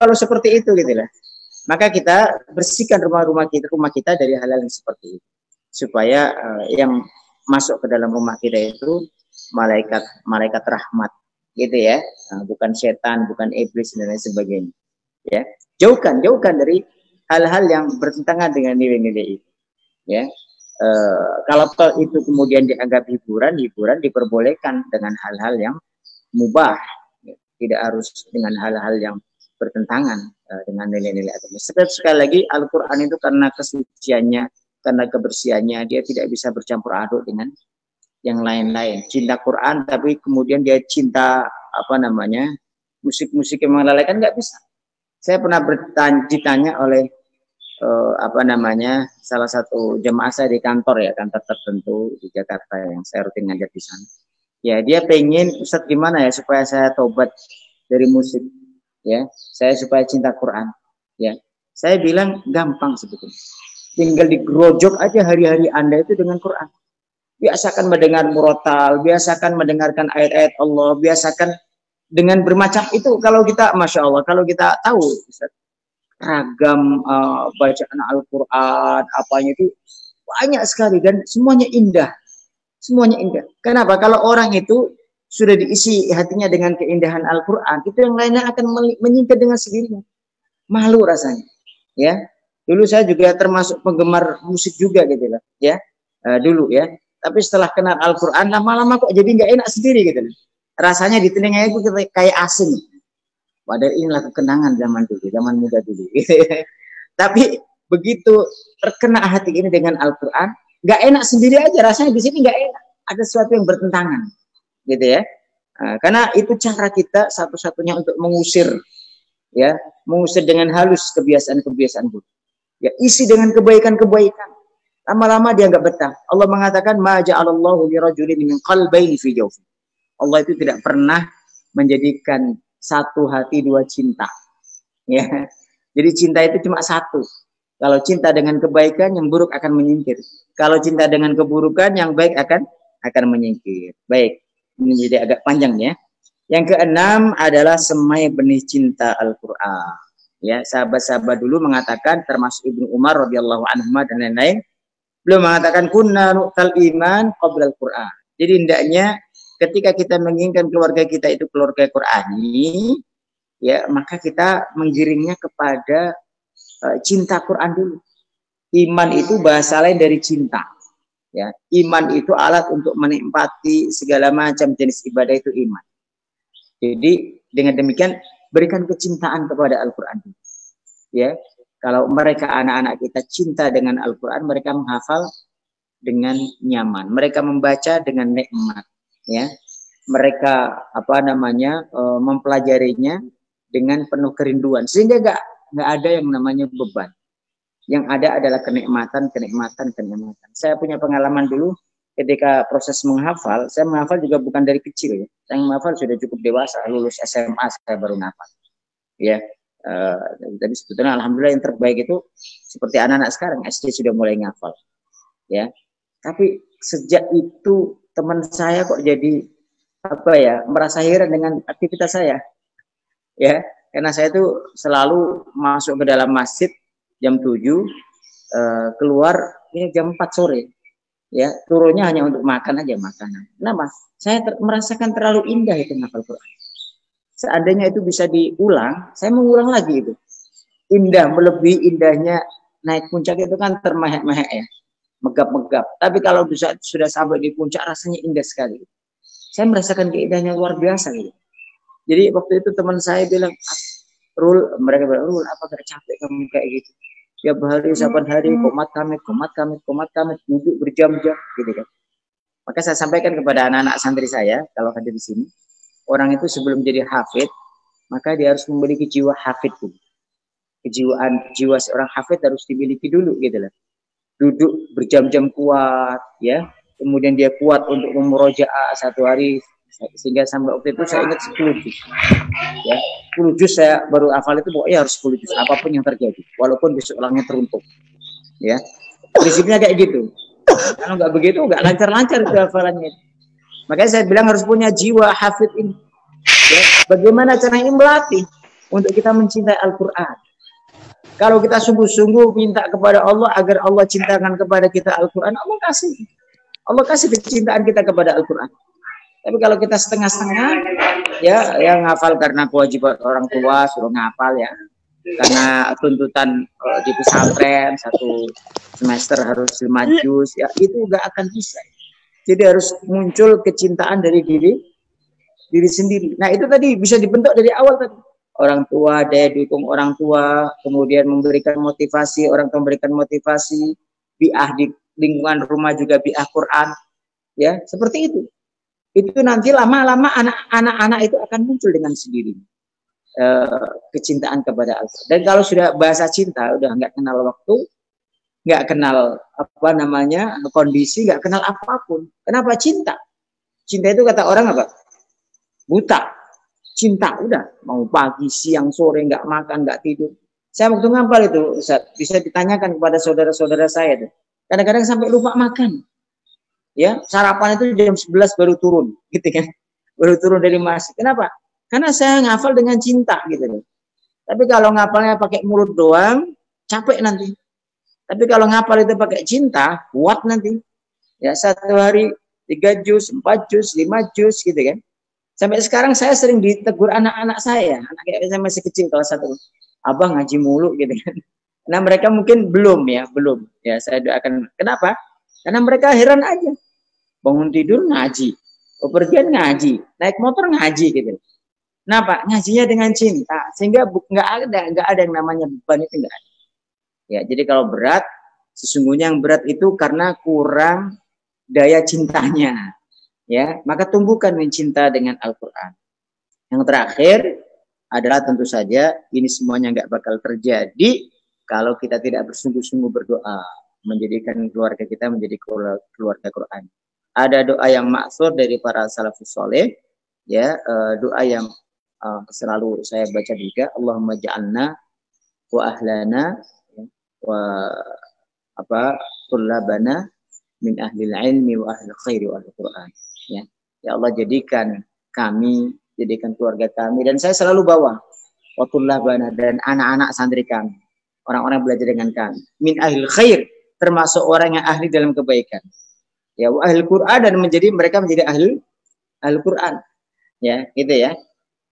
kalau seperti itu gitu lah. Maka kita bersihkan rumah kita dari hal-hal yang seperti itu. Supaya yang masuk ke dalam rumah kita itu malaikat rahmat gitu ya. Bukan setan, bukan iblis dan lain sebagainya. Ya. Jauhkan dari hal-hal yang bertentangan dengan nilai-nilai itu. Ya. Kalau itu kemudian dianggap hiburan diperbolehkan dengan hal-hal yang mubah, tidak harus dengan hal-hal yang bertentangan dengan nilai-nilai agama. Sekali lagi Al-Quran itu karena kesuciannya, karena kebersihannya, dia tidak bisa bercampur aduk dengan yang lain-lain. Cinta Quran tapi kemudian dia cinta musik-musik yang melalaikan, nggak bisa. Saya pernah ditanya oleh salah satu jemaah saya di kantor tertentu di Jakarta yang saya rutin ngajar di sana. Ya, dia pengen, Ustadz gimana ya supaya saya tobat dari musik, ya, saya supaya cinta Quran, ya. Saya bilang gampang sebetulnya. Tinggal digerojok aja hari-hari Anda itu dengan Quran. Biasakan mendengar murotal, biasakan mendengarkan ayat-ayat Allah, biasakan dengan bermacam itu. Kalau kita, Masya Allah, kalau kita tahu Ustadz, ragam bacaan Al-Quran, apanya itu banyak sekali dan semuanya indah. Semuanya indah. Kenapa? Kalau orang itu sudah diisi hatinya dengan keindahan Al-Quran, itu yang lainnya akan menyingkir dengan sendirinya. Malu rasanya. Ya. Dulu saya juga termasuk penggemar musik juga gitu lah. Ya. Dulu ya. Tapi setelah kenal Al-Quran, lama-lama kok jadi nggak enak sendiri gitu. Rasanya di telinga itu kayak asing. Padahal inilah kenangan zaman dulu, zaman muda dulu. Tapi begitu terkena hati ini dengan Al-Quran, nggak enak sendiri aja, rasanya di sini nggak enak. Ada sesuatu yang bertentangan, gitu ya. Karena itu cara kita satu-satunya untuk mengusir, ya, mengusir dengan halus kebiasaan-kebiasaan buruk. Ya, isi dengan kebaikan-kebaikan. Lama-lama dia nggak betah. Allah mengatakan, "Ma ja'alallahu li rajulin min qalbayni fi jawfi." Allah itu tidak pernah menjadikan satu hati dua cinta. Ya. Jadi cinta itu cuma satu. Kalau cinta dengan kebaikan, yang buruk akan menyingkir. Kalau cinta dengan keburukan, yang baik akan menyingkir. Baik, ini jadi agak panjang ya. Yang keenam adalah semai benih cinta Al-Quran. Ya, sahabat-sahabat dulu mengatakan, termasuk Ibnu Umar radhiyallahu anhu dan lain-lain, beliau mengatakan kunna nu'tal iman qabla Al-Quran. Jadi hendaknya ketika kita menginginkan keluarga kita itu keluarga Qurani, ya, maka kita menggiringnya kepada cinta Quran dulu. Iman itu bahasa lain dari cinta. Ya, iman itu alat untuk menikmati segala macam jenis ibadah itu iman. Jadi dengan demikian berikan kecintaan kepada Al-Quran. Ya, kalau mereka anak-anak kita cinta dengan Al-Quran, mereka menghafal dengan nyaman. Mereka membaca dengan nikmat. Ya, mereka mempelajarinya dengan penuh kerinduan, sehingga nggak ada yang namanya beban. Yang ada adalah kenikmatan. Saya punya pengalaman dulu ketika proses menghafal. Saya menghafal juga bukan dari kecil ya. Saya menghafal sudah cukup dewasa, lulus SMA saya baru menghafal. Ya, tapi sebetulnya alhamdulillah yang terbaik itu seperti anak-anak sekarang SD sudah mulai menghafal. Ya, tapi sejak itu teman saya kok jadi merasa heran dengan aktivitas saya. Ya, karena saya itu selalu masuk ke dalam masjid jam 7, keluar ya jam 4 sore. Ya, turunnya hanya untuk makan aja, makanan. Kenapa? Saya merasakan terlalu indah itu menghafal Quran. Seandainya itu bisa diulang, saya mengulang lagi itu. Indah, melebihi indahnya naik puncak itu kan termehek-mehek ya. Megap-megap. Tapi kalau sudah sampai di puncak rasanya indah sekali. Saya merasakan keindahannya luar biasa gitu. Jadi waktu itu teman saya bilang, mereka bilang, Rul, apa gak capek kamu kayak gitu? Tiap hari, 8 hari, komat kamit, duduk berjam-jam gitu kan. Maka saya sampaikan kepada anak-anak santri saya, kalau hadir di sini, orang itu sebelum jadi hafid, maka dia harus memiliki jiwa hafid dulu. Jiwa seorang hafid harus dimiliki dulu gitu lah. Duduk berjam-jam kuat, ya. Kemudian dia kuat untuk memurojaah satu hari, sehingga sampai waktu itu saya ingat 10 juz. Ya, 10 juz saya baru hafal itu pokoknya harus 10 juz apapun yang terjadi, walaupun besok langit teruntuk. Ya, prinsipnya kayak gitu. Kalau nggak begitu nggak lancar-lancar itu hafalannya. Makanya saya bilang harus punya jiwa hafid ini. Ya, bagaimana caranya melatih? untuk kita mencintai Al-Quran. Kalau kita sungguh-sungguh minta kepada Allah agar Allah cintakan kepada kita Al-Quran, Allah kasih. Allah kasih kecintaan kita kepada Al-Quran. Tapi kalau kita setengah-setengah, ya yang ngafal karena kewajiban orang tua, suruh ngafal ya. Karena tuntutan di pesantren, 1 semester harus 5 juz, ya itu nggak akan bisa. Jadi harus muncul kecintaan dari diri sendiri. Nah itu tadi bisa dibentuk dari awal tadi. Orang tua, daya dukung orang tua, kemudian memberikan motivasi, orang tua memberikan motivasi, bi'ah di lingkungan rumah juga bi'ah Quran, ya seperti itu. Itu nanti lama-lama anak-anak itu akan muncul dengan sendiri kecintaan kepada Al-Quran. Dan kalau sudah bahasa cinta, udah nggak kenal waktu, nggak kenal apa namanya kondisi, nggak kenal apapun. Kenapa cinta? Cinta itu kata orang apa? Buta. Cinta udah mau pagi, siang, sore nggak makan, nggak tidur. Saya waktu ngapal itu, Ustaz, bisa ditanyakan kepada saudara-saudara saya tuh. Kadang-kadang sampai lupa makan. Ya, sarapan itu jam 11 baru turun, gitu kan? Baru turun dari masjid. Kenapa? Karena saya ngafal dengan cinta gitu. Tapi kalau ngapalnya pakai mulut doang, capek nanti. Tapi kalau ngapal itu pakai cinta, kuat nanti. Ya, 1 hari 3 juz, 4 juz, 5 juz gitu kan. Sampai sekarang saya sering ditegur anak-anak saya, anak saya masih kecil kelas 1, abang ngaji mulu gitu kan. Nah mereka mungkin belum ya saya doakan. Kenapa? Karena mereka heran aja, bangun tidur ngaji, bepergian ngaji, naik motor ngaji gitu. Kenapa? Ngajinya dengan cinta, sehingga nggak ada yang namanya beban, itu nggak ada. Ya jadi kalau berat, sesungguhnya yang berat itu karena kurang daya cintanya. Ya, maka tumbuhkan cinta dengan Al-Quran. Yang terakhir adalah tentu saja ini semuanya nggak bakal terjadi kalau kita tidak bersungguh-sungguh berdoa menjadikan keluarga kita menjadi keluarga Quran. Ada doa yang maksur dari para salafus soleh, ya doa yang selalu saya baca juga, Allahumma ja'alna wa ahlana wa tullabana min ahlil ilmi wa ahlil khairi wa ahlil Quran. Ya Allah jadikan kami, jadikan keluarga kami, dan saya selalu bawa watullah bana dan anak-anak santri kami, orang-orang belajar dengan kami, min ahlil khair, termasuk orang yang ahli dalam kebaikan, ya wa ahlil Quran, dan mereka menjadi ahli Quran, ya gitu ya.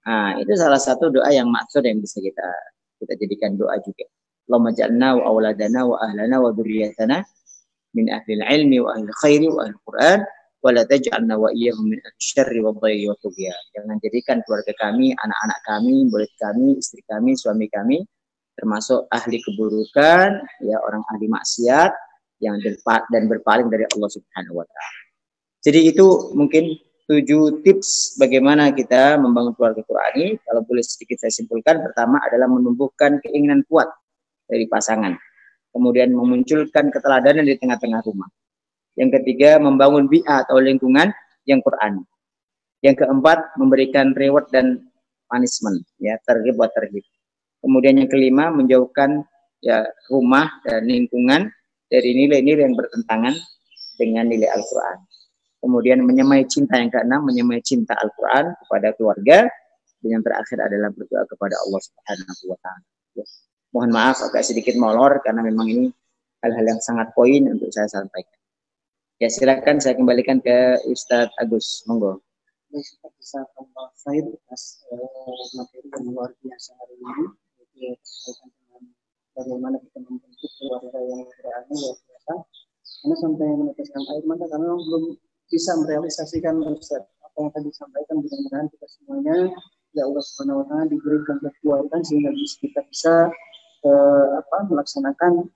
Nah, itu salah satu doa yang maksud yang bisa kita jadikan doa juga. Allahumma ja'alna wa auladana wa ahlana wa dzurriyyatana min ahlil ilmi wa ahlil khairi wa ahlil Quran. Wala taj'alna wa iyyahum min asy-syarri wadh-dhayyi wa tughyan. Jangan jadikan keluarga kami, anak-anak kami, murid kami, istri kami, suami kami termasuk ahli keburukan, ya orang ahli maksiat yang dan berpaling dari Allah Subhanahu wa taala. Jadi itu mungkin 7 tips bagaimana kita membangun keluarga Qurani. Kalau boleh sedikit saya simpulkan, pertama adalah menumbuhkan keinginan kuat dari pasangan. Kemudian memunculkan keteladanan di tengah-tengah rumah. Yang ketiga, membangun bi'ah atau lingkungan yang Quran. Yang keempat, memberikan reward dan punishment, ya, targhib buat targhib. Kemudian yang kelima, menjauhkan ya rumah dan lingkungan dari nilai-nilai yang bertentangan dengan nilai Al-Quran. Kemudian menyemai cinta, yang keenam, menyemai cinta Al-Quran kepada keluarga. Dan yang terakhir adalah berdoa kepada Allah Subhanahu wa taala. Ya. Mohon maaf agak sedikit molor karena memang ini hal-hal yang sangat poin untuk saya sampaikan. Ya silakan saya kembalikan ke Ustadz Agus, monggo. Seperti saya atas materi yang luar biasa hari ini, yaitu berkaitan dengan bagaimana kita membentuk keluarga yang berani luar biasa. Karena sampai meneteskan air mata karena belum bisa merealisasikan Ustaz apa yang tadi disampaikan. Mudah-mudahan kita semuanya ya Allah Subhanahu wa taala diberikan kekuatan sehingga kita bisa melaksanakan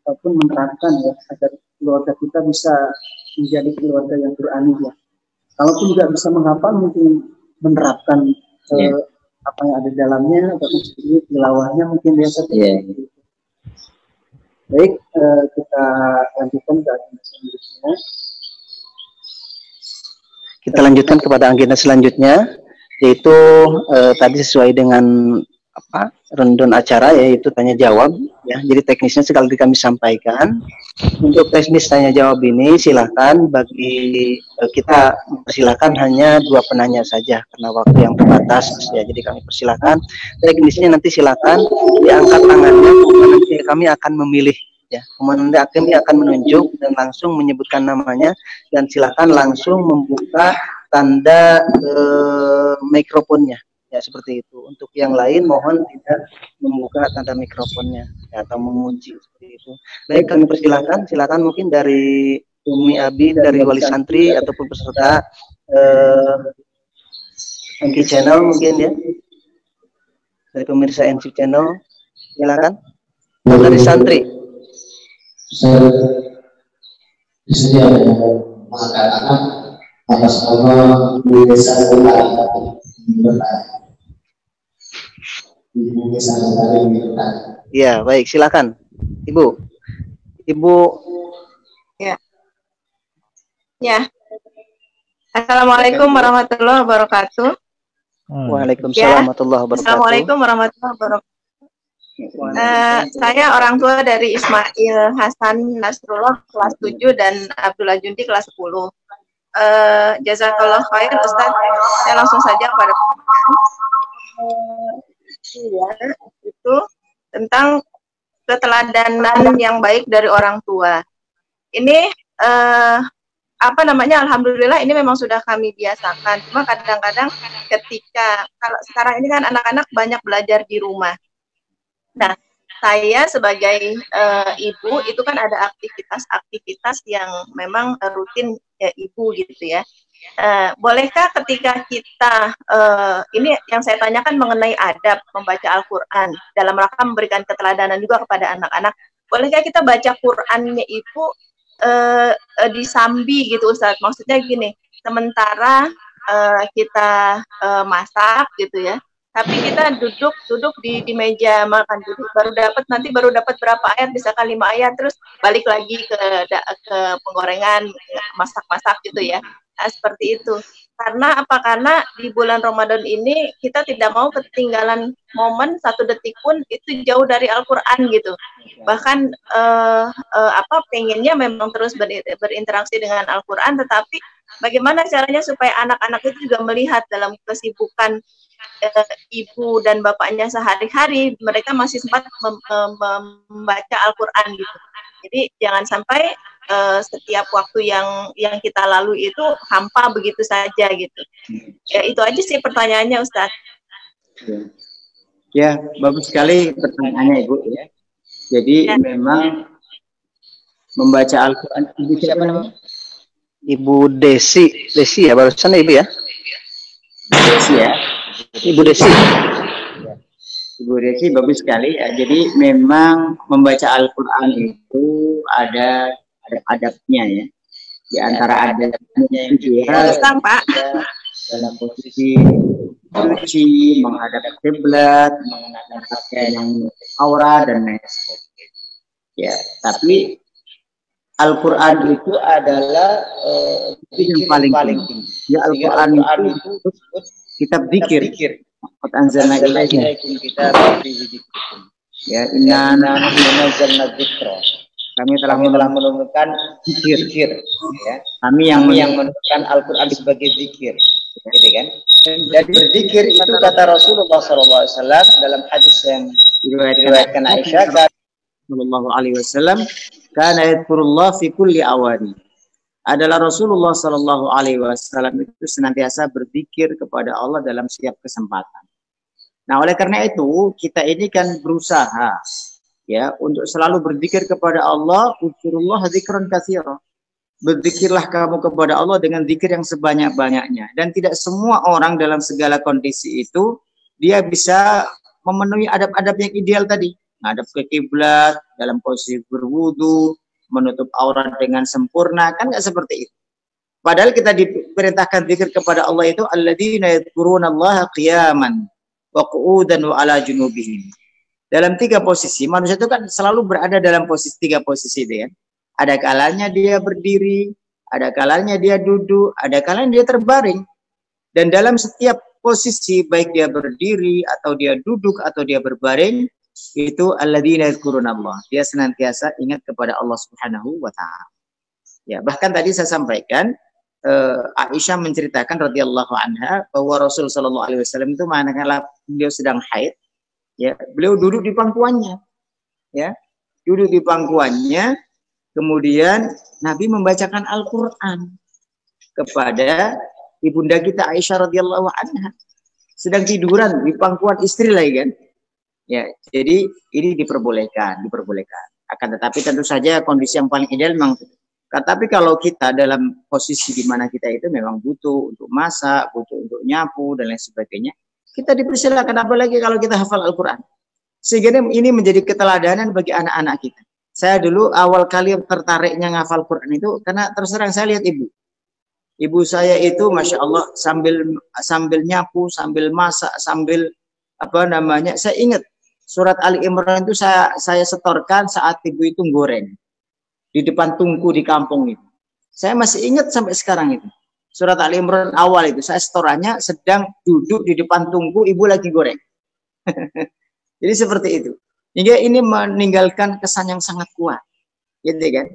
ataupun menerapkan ya agar keluarga kita bisa menjadi keluarga yang berani ya. Kalaupun tidak bisa menghafal, mungkin menerapkan apa yang ada di dalamnya atau tilawahnya mungkin biasa. Baik, kita lanjutkan ke agenda selanjutnya. Kita lanjutkan kepada agenda selanjutnya, yaitu tadi sesuai dengan rundown acara, yaitu tanya jawab ya. Jadi teknisnya sekali kami sampaikan. Untuk teknis tanya jawab ini silahkan bagi kita persilahkan hanya 2 penanya saja karena waktu yang terbatas ya. Jadi kami persilahkan teknisnya nanti silahkan diangkat tangannya, kemudian nanti kami akan memilih ya. Kemudian kami akan menunjuk dan langsung menyebutkan namanya dan silahkan langsung membuka tanda mikrofonnya. Ya seperti itu. Untuk yang lain mohon tidak membuka tanda mikrofonnya ya, atau mengunci seperti itu. Baik, kami persilahkan. Silakan mungkin dari Umi Abi, dari wali santri ataupun peserta NC Channel mungkin ya. Dari pemirsa NC Channel. Silakan. Atau dari santri. Saya di sini ada yang mengatakan atas nama Ibu Desa Utari. Ya, baik, silakan, Ibu. Ibu. Ya. Ya. Assalamualaikum warahmatullahi wabarakatuh. Waalaikumsalam warahmatullahi wabarakatuh. Assalamualaikum warahmatullahi wabarakatuh. Saya orang tua dari Ismail Hasan Nasrullah kelas 7 dan Abdullah Jundi kelas 10. Jazakallah khair Ustaz. Saya langsung saja pada itu tentang keteladanan yang baik dari orang tua. Ini alhamdulillah ini memang sudah kami biasakan. Cuma kadang-kadang ketika kalau sekarang ini kan anak-anak banyak belajar di rumah. Nah, saya sebagai ibu itu kan ada aktivitas-aktivitas yang memang rutin ya, ibu gitu ya. Bolehkah ketika kita ini yang saya tanyakan mengenai adab membaca Al-Quran dalam rangka memberikan keteladanan juga kepada anak-anak, bolehkah kita baca Qurannya itu disambi gitu Ustaz? Maksudnya gini, sementara kita masak gitu ya, tapi kita duduk di meja makan, baru dapat berapa ayat, misalkan 5 ayat, terus balik lagi ke penggorengan, masak-masak gitu ya. Nah, seperti itu. Karena apa? Karena di bulan Ramadan ini kita tidak mau ketinggalan momen 1 detik pun itu jauh dari Al-Quran gitu. Bahkan pengennya memang terus berinteraksi dengan Al-Quran, tetapi bagaimana caranya supaya anak-anak itu juga melihat dalam kesibukan ibu dan bapaknya sehari-hari, mereka masih sempat membaca Al-Quran gitu. Jadi jangan sampai setiap waktu yang kita lalui itu hampa begitu saja gitu. Ya itu aja sih pertanyaannya Ustaz. Ya, bagus sekali pertanyaannya Ibu ya. Jadi ya, memang membaca Al-Quran. Ibu siapa namanya? Ibu Desi ya, barusan Ibu ya? Desi ya. Ibu Desi. Ibu Desi bagus sekali ya. Jadi memang membaca Al-Quran itu ada adabnya ya. Di antara adabnya itu ya, dalam posisi suci, menghadap kiblat, mengenakan pakaian yang aurat dan lain sebagainya. Ya, tapi Al-Quran itu adalah yang paling tinggi. Ya, Al-Quran itu kitab zikir. Qad anzalna ilaikum kitaban fihi dzikrukum. Ya, inna nazzalna dzikra. Kami telah menurunkan zikir. Ya. Kami yang menurunkan Al-Quran sebagai zikir. Gitu kan? Dan berzikir itu kata Rasulullah SAW dalam hadis yang diriwayatkan Aisyah sallallahu alaihi wasallam, kana yadhkurullah fi kulli awani. Adalah Rasulullah sallallahu alaihi wasallam itu senantiasa berzikir kepada Allah dalam setiap kesempatan. Nah, oleh karena itu kita ini kan berusaha ya untuk selalu berzikir kepada Allah, uzkurullah dzikran katsira. Berzikirlah kamu kepada Allah dengan zikir yang sebanyak-banyaknya, dan tidak semua orang dalam segala kondisi itu dia bisa memenuhi adab-adab yang ideal tadi. Ngadep ke kiblat, dalam posisi berwudu, menutup aurat dengan sempurna, kan nggak seperti itu. Padahal kita diperintahkan zikir kepada Allah itu alladzina yadhkurunallaha qiyaman wa qu'udan wa ala junubihim. Dalam 3 posisi, manusia itu kan selalu berada dalam posisi 3 posisi itu ya. Ada kalanya dia berdiri, ada kalanya dia duduk, ada kalanya dia terbaring. Dan dalam setiap posisi, baik dia berdiri atau dia duduk atau dia berbaring, itu alladzina yadhkurunallah. Dia senantiasa ingat kepada Allah Subhanahu wa taala. Ya, bahkan tadi saya sampaikan Aisyah menceritakan radhiyallahu anha bahwa Rasul sallallahu alaihi wasallam itu manakala beliau sedang haid, ya, beliau duduk di pangkuannya. Ya. Duduk di pangkuannya, kemudian Nabi membacakan Al-Qur'an kepada ibunda kita Aisyah radhiyallahu anha. Sedang tiduran di pangkuan istri lagi kan. Ya, jadi ini diperbolehkan. Akan tetapi tentu saja kondisi yang paling ideal memang. Tapi kalau kita dalam posisi di mana kita itu memang butuh untuk masak, butuh untuk nyapu dan lain sebagainya, kita dipersilakan, apalagi kalau kita hafal Al-Quran. Sehingga ini menjadi keteladanan bagi anak-anak kita. Saya dulu awal kali tertariknya ngafal Quran itu karena terus terang saya lihat ibu. Ibu saya itu Masya Allah sambil nyapu, sambil masak, sambil saya ingat surat Ali Imran itu saya setorkan saat ibu itu goreng di depan tungku di kampung itu. Saya masih ingat sampai sekarang itu. Surat Ali Imran awal itu saya setorannya sedang duduk di depan tungku, ibu lagi goreng. Jadi seperti itu. Hingga ini meninggalkan kesan yang sangat kuat. Gitu kan?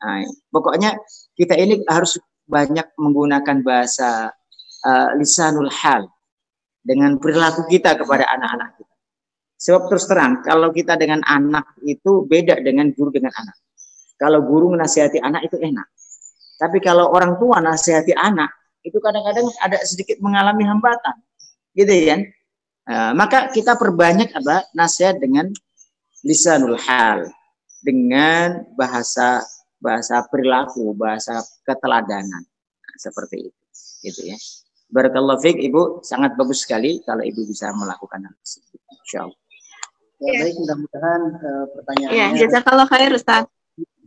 Nah, pokoknya kita ini harus banyak menggunakan bahasa lisanul hal dengan perilaku kita kepada anak-anak kita. Sebab terus terang, kalau kita dengan anak itu beda dengan guru dengan anak. Kalau guru menasihati anak itu enak. Tapi kalau orang tua nasihati anak, itu kadang-kadang ada sedikit mengalami hambatan. Gitu kan? Maka kita perbanyak nasihat dengan lisanul hal. Dengan bahasa perilaku, bahasa keteladanan. Nah, seperti itu. Gitu ya. Barakallahu fiik, Ibu. Sangat bagus sekali kalau Ibu bisa melakukan hal tersebut. Insyaallah. Ya, baik, mudah-mudahan pertanyaannya. Ya, jazakallah khair, Ustaz.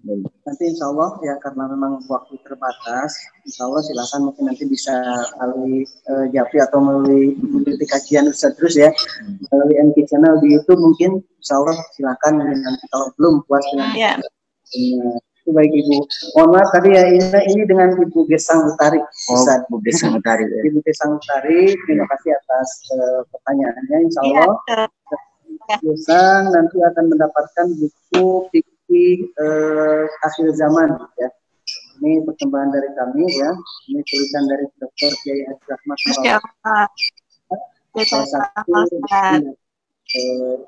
Nanti insya Allah ya karena memang waktu terbatas, insya Allah silakan mungkin nanti bisa melalui Japi atau melalui kajian Ustaz terus ya, melalui MK channel di YouTube mungkin insya Allah silakan nanti kalau belum puas dengan itu baik Ibu. Mohon maaf tadi ya ini dengan Ibu Gesang Utari. Ustaz. Ibu Gesang Utari. Ya. Ibu Gesang Utari, terima kasih atas pertanyaannya. Insya Allah Gesang nanti akan mendapatkan buku akhir zaman ya. Ini perkembangan dari kami ya. Ini tulisan dari Dr. Kiai Haji Rahmat.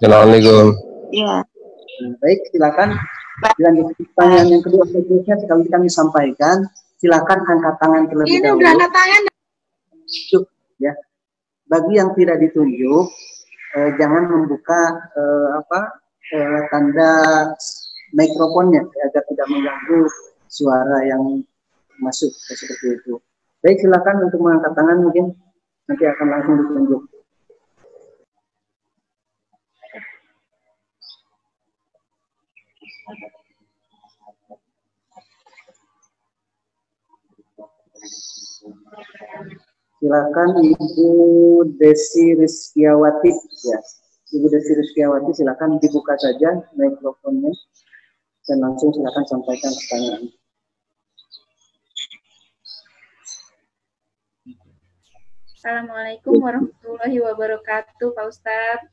Assalamualaikum. Iya. Baik, silakan. Dilanjut pertanyaan yang kedua selanjutnya sekali kami sampaikan. Silakan angkat tangan terlebih dahulu. Ini angkat tangan. Ya. Bagi yang tidak ditunjuk, jangan membuka tanda mikrofonnya agar tidak mengganggu suara yang masuk seperti itu. Baik, silakan untuk mengangkat tangan mungkin nanti akan langsung ditunjuk. Silakan Ibu Desi Rizkiawati ya. Ibu Desi Rizkiawati silakan dibuka saja mikrofonnya. Dan langsung silakan sampaikan pertanyaan. Assalamualaikum warahmatullahi wabarakatuh, Pak Ustadz.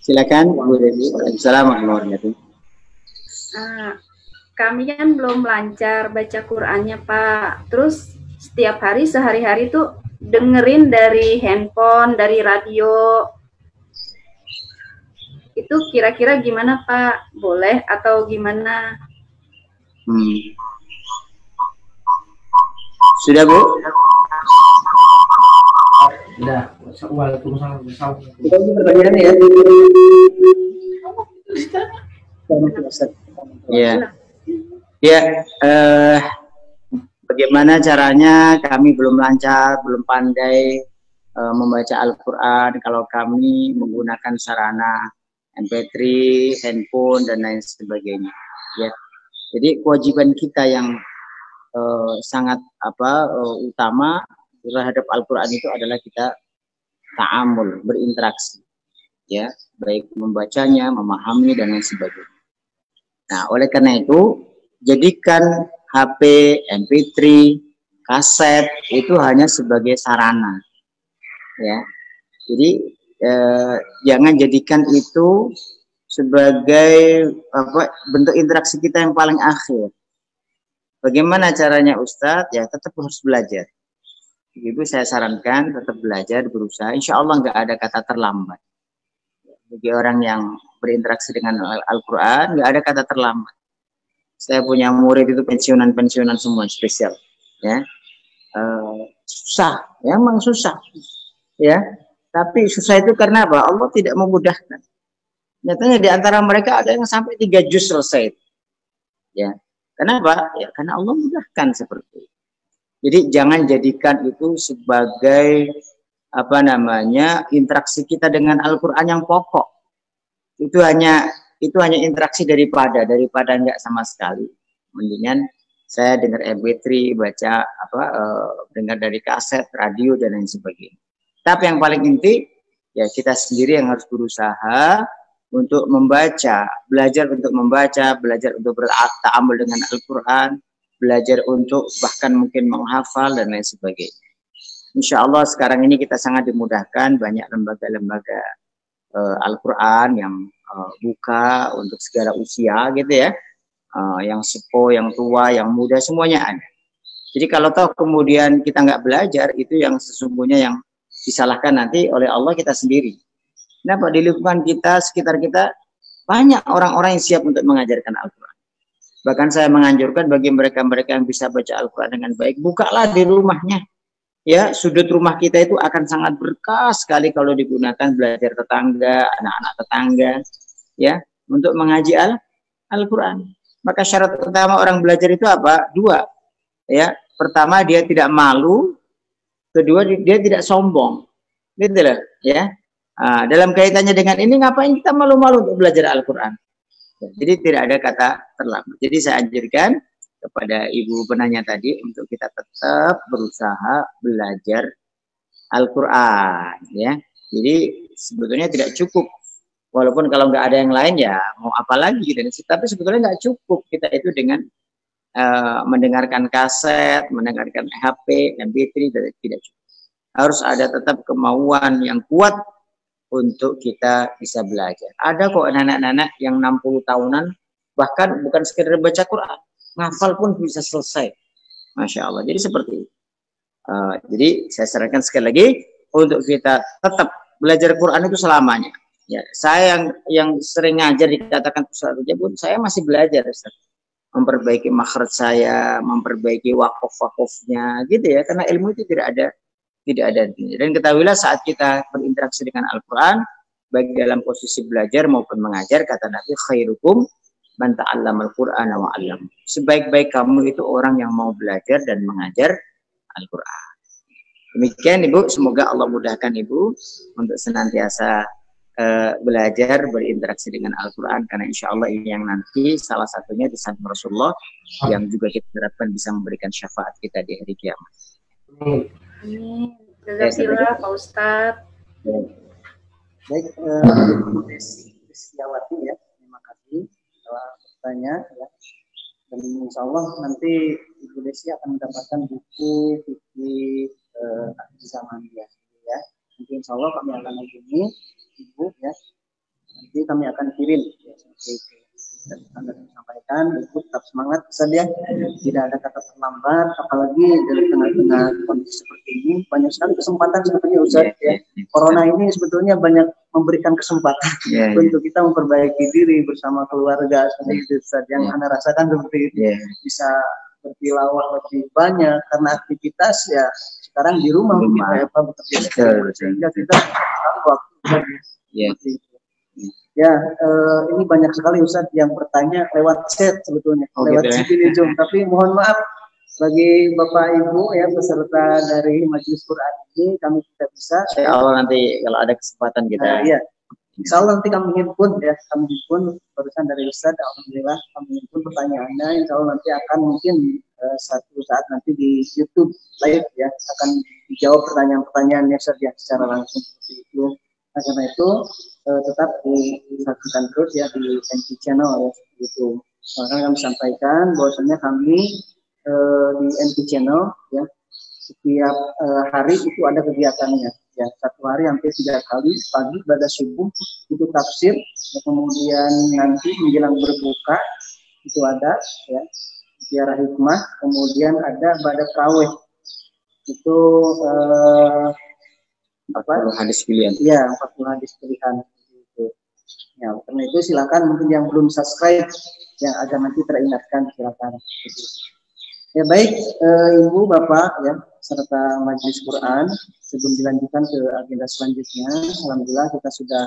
Silakan, Bu Desi. Assalamualaikum warahmatullahi wabarakatuh. Kami kan belum lancar baca Qur'annya, Pak. Terus setiap hari sehari-hari tuh dengerin dari handphone, dari radio. Itu kira-kira gimana Pak? Boleh atau gimana? Sudah Bu? Sudah. Waalaikumsalam. Kita ini pertanyaannya ya. Ya. Ya. Bagaimana caranya? Kami belum lancar, belum pandai membaca Al-Quran. Kalau kami menggunakan sarana MP3, handphone dan lain sebagainya. Ya, jadi kewajiban kita yang sangat utama terhadap Al-Quran itu adalah kita ta'amul, berinteraksi, ya, baik membacanya, memahami dan lain sebagainya. Nah, oleh karena itu jadikan HP, MP3, kaset itu hanya sebagai sarana, ya. Jadi jangan jadikan itu sebagai bentuk interaksi kita yang paling akhir. Bagaimana caranya Ustadz? Ya tetap harus belajar. Ibu saya sarankan tetap belajar, berusaha. Insya Allah nggak ada kata terlambat. Bagi orang yang berinteraksi dengan Al-Quran, nggak ada kata terlambat. Saya punya murid itu pensiunan semua spesial, ya. Susah, ya, memang susah, ya. Tapi susah itu karena apa? Allah tidak memudahkan. Nyatanya di antara mereka ada yang sampai 3 juz selesai, ya. Kenapa? Ya karena Allah mudahkan seperti itu. Jadi jangan jadikan itu sebagai interaksi kita dengan Al-Quran yang pokok. Itu hanya interaksi daripada enggak sama sekali. Mendingan saya dengar MP3, baca dengar dari kaset, radio dan lain sebagainya. Tapi yang paling inti ya kita sendiri yang harus berusaha untuk membaca, belajar untuk membaca, belajar untuk berta'amul dengan Al-Quran, belajar untuk bahkan mungkin menghafal dan lain sebagainya. Insya Allah sekarang ini kita sangat dimudahkan, banyak lembaga-lembaga Al-Quran yang buka untuk segala usia gitu ya, yang sepuh, yang tua, yang muda, semuanya ada. Jadi kalau toh kemudian kita nggak belajar, itu yang sesungguhnya yang disalahkan nanti oleh Allah kita sendiri. Kenapa? Di lingkungan kita, sekitar kita, banyak orang-orang yang siap untuk mengajarkan Al-Quran. Bahkan saya menganjurkan bagi mereka-mereka yang bisa baca Al-Quran dengan baik, bukalah di rumahnya. Ya, sudut rumah kita itu akan sangat berkah sekali kalau digunakan belajar tetangga, anak-anak tetangga, ya, untuk mengaji Al-Quran. Maka syarat utama orang belajar itu apa? 2. Ya, pertama dia tidak malu, kedua dia tidak sombong. Gitu loh, ya. Dalam kaitannya dengan ini, ngapain kita malu-malu untuk belajar Al-Quran? Jadi tidak ada kata terlambat. Jadi saya anjurkan kepada ibu penanya tadi untuk kita tetap berusaha belajar Al-Quran, ya. Jadi sebetulnya tidak cukup, walaupun kalau nggak ada yang lain ya mau apa lagi, dan tapi sebetulnya nggak cukup kita itu dengan mendengarkan kaset, mendengarkan HP, MP3, tidak cukup. Harus ada tetap kemauan yang kuat untuk kita bisa belajar. Ada kok anak-anak yang 60 tahunan bahkan bukan sekedar baca Quran, ngafal pun bisa selesai. Masya Allah. Jadi seperti itu. Jadi saya sarankan sekali lagi untuk kita tetap belajar Quran itu selamanya. Ya, saya yang sering ngajar dikatakan Ustaz pun saya masih belajar, Ustaz. Memperbaiki makhraj saya, memperbaiki wakaf-wakafnya gitu ya, karena ilmu itu tidak ada. Dan ketahuilah saat kita berinteraksi dengan Al-Quran, baik dalam posisi belajar maupun mengajar, kata Nabi, khairukum man ta'allamal Qur'ana wa 'allam. Sebaik-baik kamu itu orang yang mau belajar dan mengajar Al-Quran. Demikian Ibu, semoga Allah mudahkan Ibu untuk senantiasa belajar, berinteraksi dengan Al-Quran, karena insya Allah ini yang nanti salah satunya di samping Rasulullah yang juga kita harapkan bisa memberikan syafaat kita di hari kiamat. Amin. Jazakallah Pak Ustadz. Baik, Desi Setiawati ya, terima kasih telah bertanya ya. Dan insya Allah nanti Ibu Desi akan mendapatkan buku fikih zaman ya. Nanti insya Allah kami akan hubungi Ibu ya. Nanti kami akan kirim ya, seperti itu. Dan Anda sampaikan, Ibu tetap semangat saja, tidak ada kata terlambat, apalagi dari tengah-tengah kondisi seperti ini banyak sekali kesempatan sebetulnya Ustaz ya. Corona ini sebetulnya banyak memberikan kesempatan untuk kita memperbaiki diri bersama keluarga seperti itu Ustaz. Yang Anda rasakan seperti itu bisa bertilawah lebih banyak karena aktivitas ya sekarang di rumah kita bekerja sehingga kita waktu ya, ini banyak sekali Ustaz yang bertanya lewat chat sebetulnya, lewat video Zoom. Tapi mohon maaf bagi Bapak Ibu ya peserta dari Majelis Quran ini kami tidak bisa. Insya Allah nanti kalau ada kesempatan kita. Iya. Insya Allah nanti kami himpun ya, barusan dari Ustaz. Alhamdulillah kami himpun pertanyaannya. Insya Allah nanti akan mungkin satu saat nanti di YouTube live ya akan dijawab pertanyaan-pertanyaannya secara langsung seperti itu. Nah, karena itu tetap disaksikan terus ya di NT Channel ya gitu. Maka kami sampaikan bahwasanya kami di NT Channel ya setiap hari itu ada kegiatannya. Ya, satu hari hampir 3 kali, pagi pada subuh itu tafsir, ya, kemudian nanti menjelang berbuka itu ada ya ziarah hikmah, kemudian ada pada tarawih itu 40 hadis pilihan. Ya, 40 hadis pilihan itu. Ya, karena itu silakan mungkin yang belum subscribe yang agar nanti teringatkan silakan. Ya baik, Ibu, Bapak, ya, serta Majelis Quran, sebelum dilanjutkan ke agenda selanjutnya, alhamdulillah kita sudah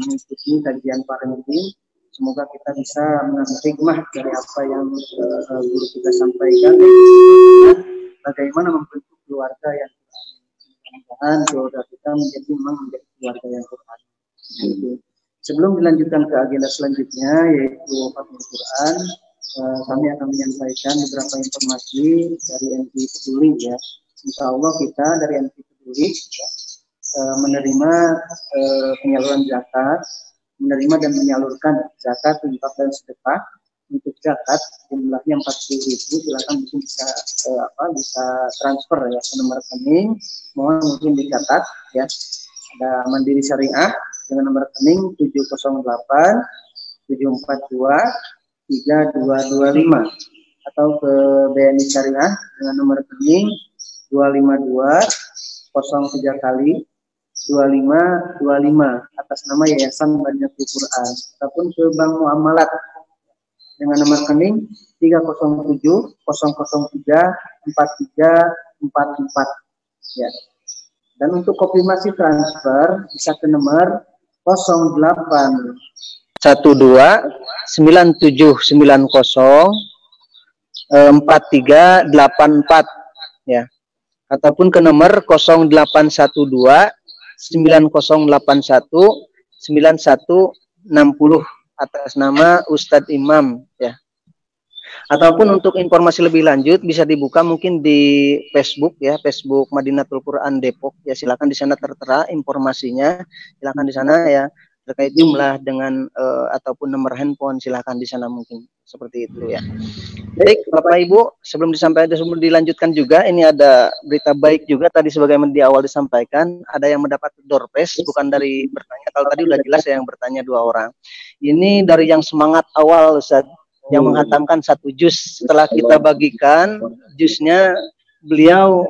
mengikuti kajian parenting. Semoga kita bisa mengambil hikmah dari apa yang guru kita sampaikan, bagaimana membentuk keluarga yang Quran. Mudah-mudahan keluarga kita menjadi keluarga yang Quran. Sebelum dilanjutkan ke agenda selanjutnya, yaitu Fatmul Quran, kami akan menyampaikan beberapa informasi dari MT Peduli ya. Insya Allah kita dari MT Peduli ya, menerima penyaluran zakat, menerima dan menyalurkan zakat, infak dan sedekah. Untuk zakat jumlahnya 40.000, silakan mungkin bisa bisa transfer ya ke nomor rekening. Mohon mungkin dicatat ya. Ada Mandiri Syariah dengan nomor rekening 708 742 3225 atau ke BNI Syariah dengan nomor rekening 252 03 kali 2525 atas nama Yayasan Banyakti Quran, ataupun ke Bank Muamalat dengan nomor rekening 307 003 4344 ya. Dan untuk konfirmasi transfer bisa ke nomor 08 12 9790 4384 ya, ataupun ke nomor 0812 9081 9160 atas nama Ustadz Imam ya. Ataupun untuk informasi lebih lanjut bisa dibuka mungkin di Facebook ya, Facebook Madinatul Quran Depok ya, silakan di sana tertera informasinya, silakan di sana ya, terkait jumlah dengan ataupun nomor handphone, silakan di sana mungkin seperti itu ya. Baik Bapak Ibu, sebelum dilanjutkan juga, ini ada berita baik juga tadi sebagaimana di awal disampaikan, ada yang mendapat door prize, bukan dari bertanya, kalau tadi udah jelas ya yang bertanya 2 orang. Ini dari yang semangat awal Ustaz, yang menghatamkan 1 juz. Setelah kita bagikan juznya, beliau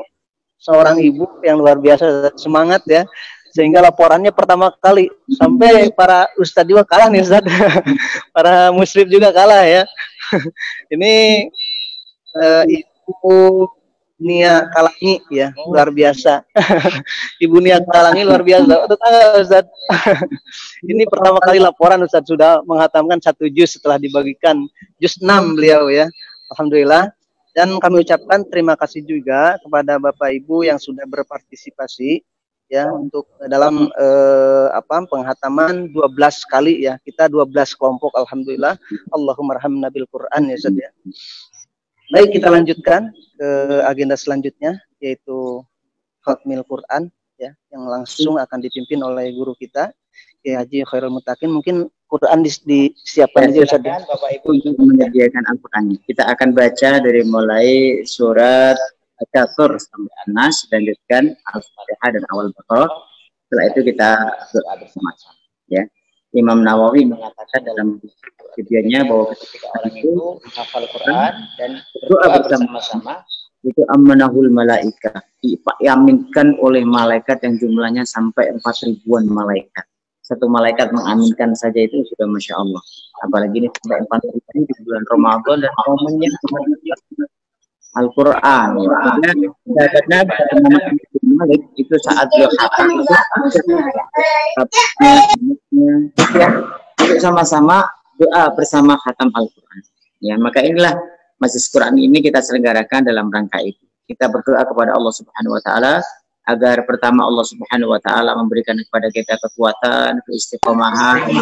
seorang ibu yang luar biasa semangat ya, sehingga laporannya pertama kali sampai para ustadz juga kalah nih Ustadz. Para muslim juga kalah ya. Ini Ibu Nia Kalangi ya, luar biasa. Ibu Nia Kalangi luar biasa. Ustadz. Ini pertama kali laporan Ustadz sudah menghatamkan 1 juz setelah dibagikan juz 6 beliau ya. Alhamdulillah. Dan kami ucapkan terima kasih juga kepada Bapak Ibu yang sudah berpartisipasi ya untuk dalam penghataman 12 kali ya. Kita 12 kelompok alhamdulillah. Allahumma arhamna bil Quran ya Ustaz ya. Baik, kita lanjutkan ke agenda selanjutnya, yaitu Khatmil Quran ya, yang langsung akan dipimpin oleh guru kita Kiai Haji Khairul Mutakin. Mungkin Quran disiapkan aja Ustaz ya. Bapak Ibu untuk menyediakan Al-Qur'annya. Kita akan baca dari mulai surat Al-Katsur sampai An-Nas, lanjutkan Al-Fatihah dan awal Baqarah. Setelah itu kita doa bersama-sama ya. Imam Nawawi mengatakan dalam videonya bahwa ketika orang itu menghafal Quran dan berdoa bersama-sama, itu amanahul malaika, diaminkan oleh malaikat yang jumlahnya sampai 4.000-an malaikat. Satu malaikat mengaminkan saja itu sudah Masya Allah. Apalagi ini sampai 4.000 di bulan Ramadan dan momennya Al-Quran. Sahabatnya Malik itu saat beliau khatam itu sama-sama doa bersama khatam Al-Quran. Ya, maka inilah Majelis Quran ini kita selenggarakan dalam rangka itu. Kita berdoa kepada Allah Subhanahu wa taala agar pertama Allah Subhanahu wa taala memberikan kepada kita kekuatan, keistiqomahan.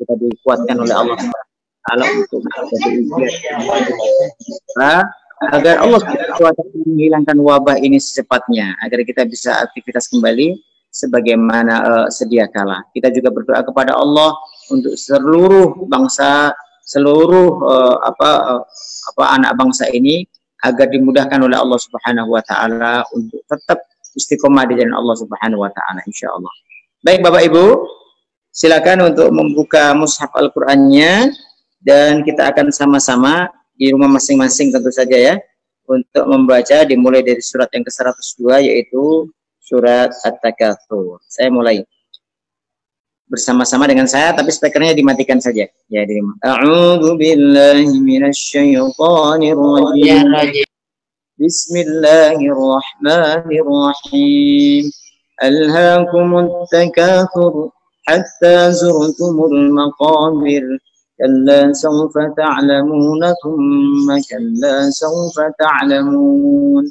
Kita dikuatkan oleh Allah Subhanahu wa taala untuk agar Allah Subhanahu wa taala menghilangkan wabah ini secepatnya, agar kita bisa aktivitas kembali sebagaimana sedia kala. Kita juga berdoa kepada Allah untuk seluruh bangsa, seluruh anak bangsa ini, agar dimudahkan oleh Allah Subhanahu wa taala untuk tetap istiqomah di jalan Allah Subhanahu wa taala insyaallah. Baik Bapak Ibu, silakan untuk membuka mushaf Al-Qur'annya dan kita akan sama-sama di rumah masing-masing tentu saja ya untuk membaca dimulai dari surat yang ke-102 yaitu surat At-Takatsur. Saya mulai bersama-sama dengan saya tapi speakernya dimatikan saja. Ya, A'udzu billahi minasyaitonir rajim. Bismillahirrahmanirrahim. Alhaakumut takatsur hatta zurtumul maqabir. كلا سوف تعلمون ثم كلا سوف تعلمون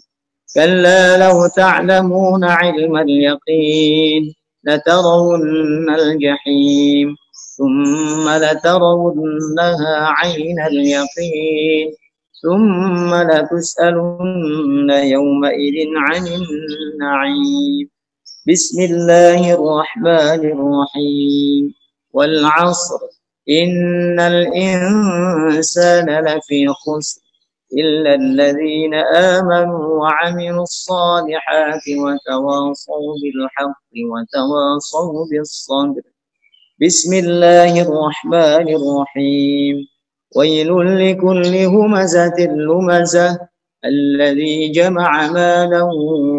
كلا لو تعلمون علم اليقين لترون الجحيم ثم لترونها عين اليقين ثم لتسألن يومئذ عن النعيم بسم الله الرحمن الرحيم والعصر إن الإنسان لفي خسر إلا الذين آمنوا وعملوا الصالحات وتواصوا بالحق وتواصوا بالصبر بسم الله الرحمن الرحيم ويل لكل همزة لمزة الذي جمع ماله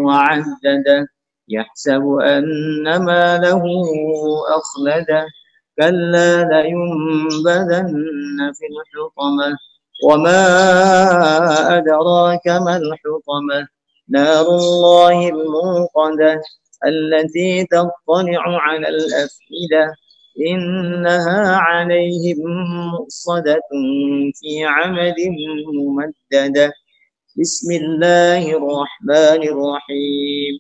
وعدده يحسب أن ماله أخلده كلا لينبذن في الحطمة وما أدراك ما الحطمة نار الله الموقدة التي تطلع على الأفئدة إنها عليهم مؤصدة في عمد ممددة بسم الله الرحمن الرحيم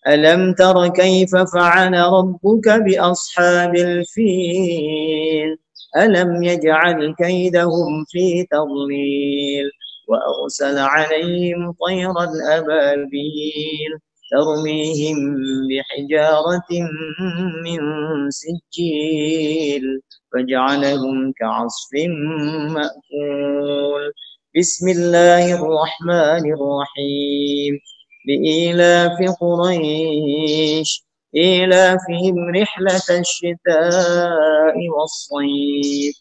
ألم تر كيف فعل ربك بأصحاب الفيل ألم يجعل كيدهم في تضليل وأرسل عليهم طيرا أبابيل ترميهم بحجارة من سجيل فجعلهم كعصف مأكول بسم الله الرحمن الرحيم لإيلاف قريش إيلافهم رحلة الشتاء والصيف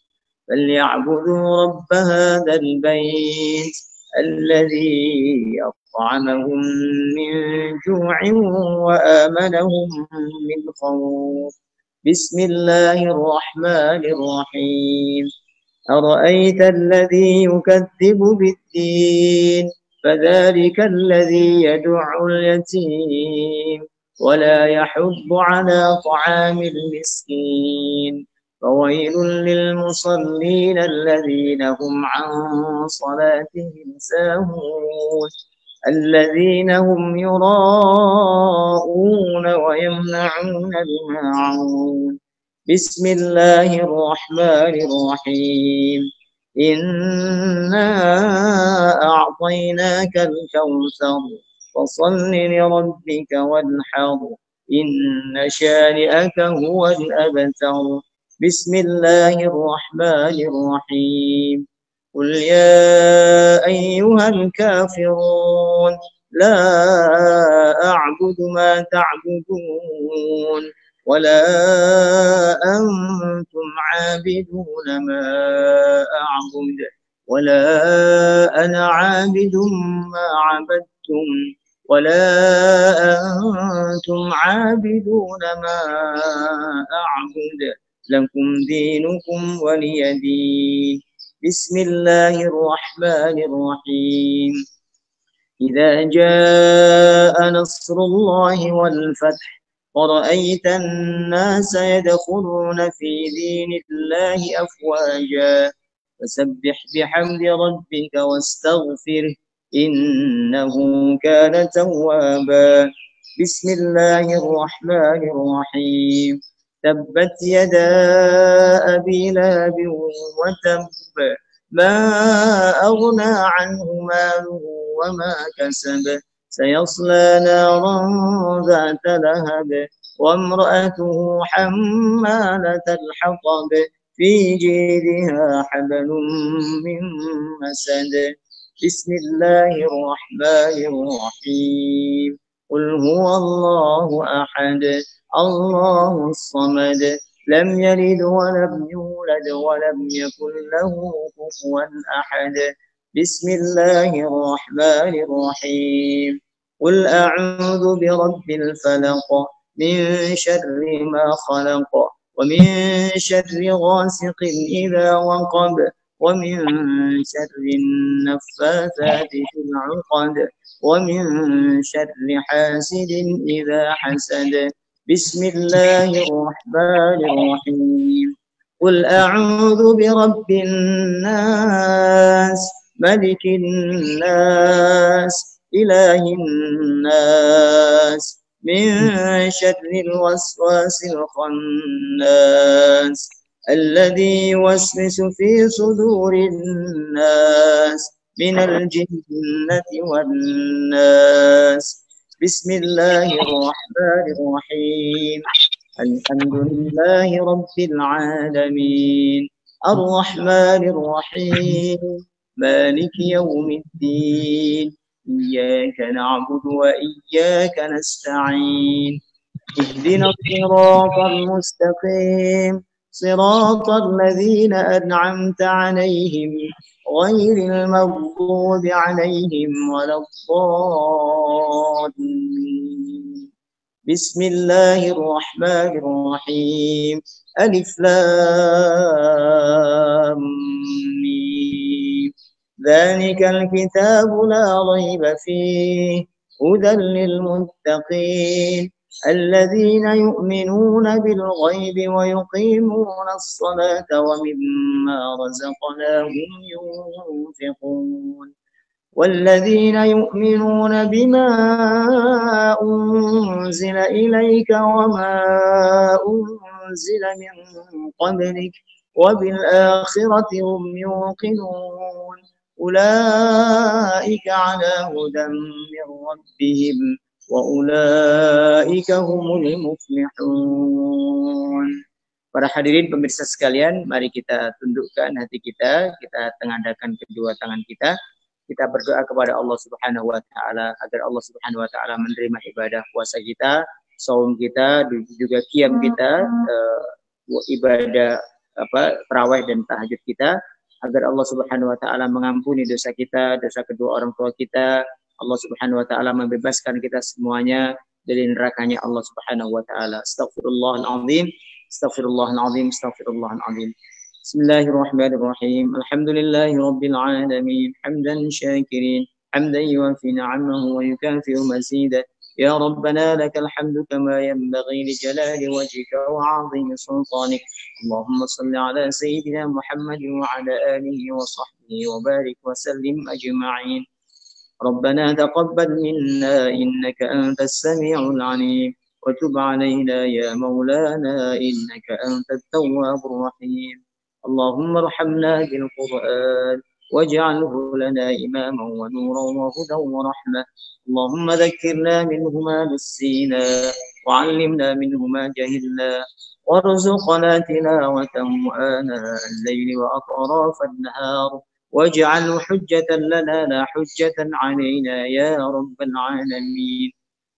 فليعبدوا رب هذا البيت الذي أطعمهم من جوع وآمنهم من خوف بسم الله الرحمن الرحيم أرأيت الذي يكذب بالدين فذلك الذي يدع اليتيم ولا يحض على طعام المسكين فويل للمصلين الذين هم عن صلاتهم ساهون الذين هم يراءون ويمنعون الماعون بسم الله الرحمن الرحيم إنا أعطيناك الكوثر فصل لربك وانحر إن شانئك هو الأبتر بسم الله الرحمن الرحيم قل يا أيها الكافرون لا أعبد ما تعبدون ولا أنتم عابدون ما أعبد ولا أنا عابد ما عبدتم ولا أنتم عابدون ما أعبد لكم دينكم ولي دين بسم الله الرحمن الرحيم إذا جاء نصر الله والفتح ورأيت الناس يدخلون في دين الله أفواجا فسبح بحمد ربك واستغفره إنه كان توابا بسم الله الرحمن الرحيم تبت يدا أبي لهب وتب ما أغنى عنه ماله وما كسب سيصلى نارا ذات لهب وامرأته حمالة الحطب في جيدها حبل من مسد بسم الله الرحمن الرحيم قل هو الله أحد الله الصمد لم يلد ولم يولد ولم يكن له كفوا أحد بسم الله الرحمن الرحيم قل أعوذ برب الفلق من شر ما خلق ومن شر غاسق إذا وقب ومن شر النفاثات في العقد ومن شر حاسد إذا حسد بسم الله الرحمن الرحيم قل أعوذ برب الناس ملك الناس إله الناس من شر الوسواس الخناس الذي يوسوس في صدور الناس من الجنة والناس بسم الله الرحمن الرحيم الحمد لله رب العالمين الرحمن الرحيم مالك يوم الدين إياك نعبد وإياك نستعين اهدنا الصراط المستقيم صراط الذين أنعمت عليهم غير المغضوب عليهم ولا الضالين بسم الله الرحمن الرحيم ألف لام ميم ذلك الكتاب لا ريب فيه هدى للمتقين الذين يؤمنون بالغيب ويقيمون الصلاة ومما رزقناهم ينفقون والذين يؤمنون بما أنزل إليك وما أنزل من قبلك وبالآخرة هم يوقنون أولئك على هدى من ربهم وَأُولَٰئِكَ هُمُ الْمُفْلِحُونَ. Para hadirin pemirsa sekalian, mari kita tundukkan hati kita, kita tengadahkan kedua tangan kita berdoa kepada Allah Subhanahu wa taala agar Allah Subhanahu wa taala menerima ibadah puasa kita, saum kita, juga qiyam kita, ibadah tarawih dan tahajud kita, agar Allah Subhanahu wa taala mengampuni dosa kita, dosa kedua orang tua kita. Allah Subhanahu wa taala membebaskan kita semuanya dari nerakanya Allah Subhanahu wa taala. Astaghfirullahalazim, astaghfirullahalazim, astaghfirullahalazim. Bismillahirrahmanirrahim. Alhamdulillahi rabbil alamin. Hamdan syakirin, hamdan yuwafi ni'amahu wa yukafi'u mazida. Ya Rabbana lakal hamdu kama yanbaghi li jalali wajhika wa 'azimi sultanik. Allahumma salli ala sayyidina Muhammadin wa ala alihi wa sahbihi wa barik wa sallim ajma'in. ربنا تقبل منا إنك أنت السميع العليم وتب علينا يا مولانا إنك أنت التواب الرحيم اللهم ارحمنا بالقرآن واجعله لنا إماما ونورا وهدى ورحمة اللهم ذكرنا منه ما نسينا وعلمنا منه ما جهلنا وارزقنا تلاوته آناء الليل وأطراف النهار واجعله حجة لنا لا حجة علينا يا رب العالمين